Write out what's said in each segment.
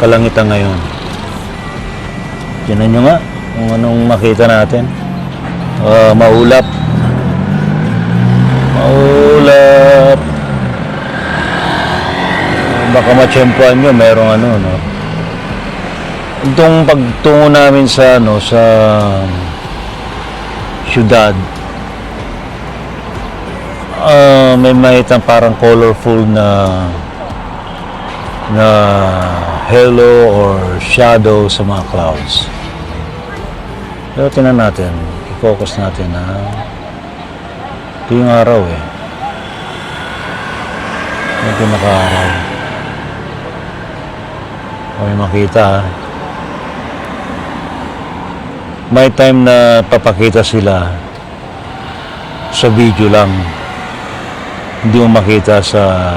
kalangitan ngayon. Tingnan nyo nga kung anong makita natin. Maulap. Maulap. Baka matsyempuan nyo, merong ano, no? Itong pagtungo namin sa, ano, sa syudad, may makitang parang colorful na halo or shadow sa mga clouds. Pero tingnan natin, i-focus natin na ito yung araw eh. Ito yung naka-araw. May makita ha. May time na papakita sila sa video lang. Hindi mo makita sa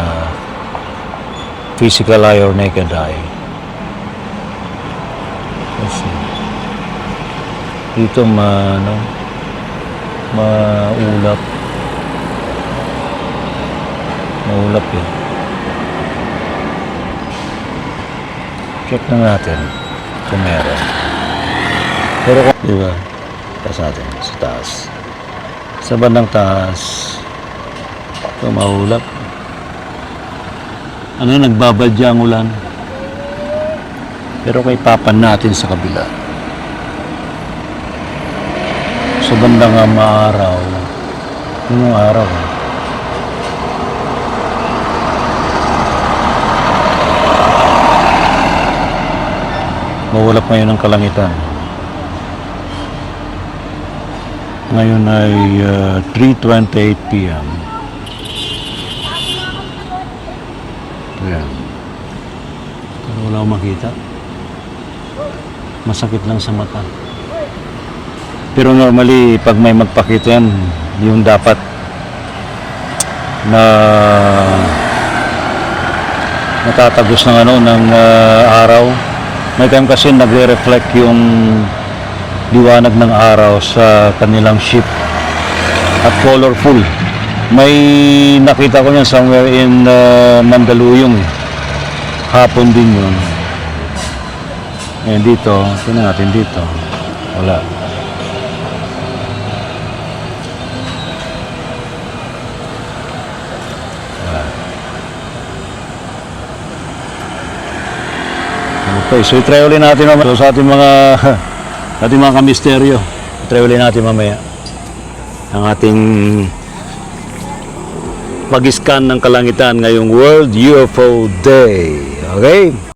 physical eye or naked eye. Kasi dito maulap. Maulap eh. Check na natin kung meron. Pero kung, diba, taas natin, sa taas. Sa bandang taas, ito maulap. Ano, nagbabadya ang ulan. Pero kay papan natin sa kabila. Sa bandang maaraw, yung araw. Maulap ngayon ang kalangitan. Ngayon ay 3:28 p.m. Ayan. Pero wala akong makita. Masakit lang sa mata. Pero normally, pag may magpakita yan, yung dapat na natatagos ng ng araw. May time kasi nagre-reflect yung liwanag ng araw sa kanilang ship at colorful. May nakita ko yan somewhere in Mandaluyong. Hapon din yun. Ayan dito, tingnan natin dito. Wala. Okay, so i-try ulit natin mamaya. So, sa ating mga kamisteryo, i-try ulit natin mamaya ang ating pag-scan ng kalangitan ngayong World UFO Day. Okay?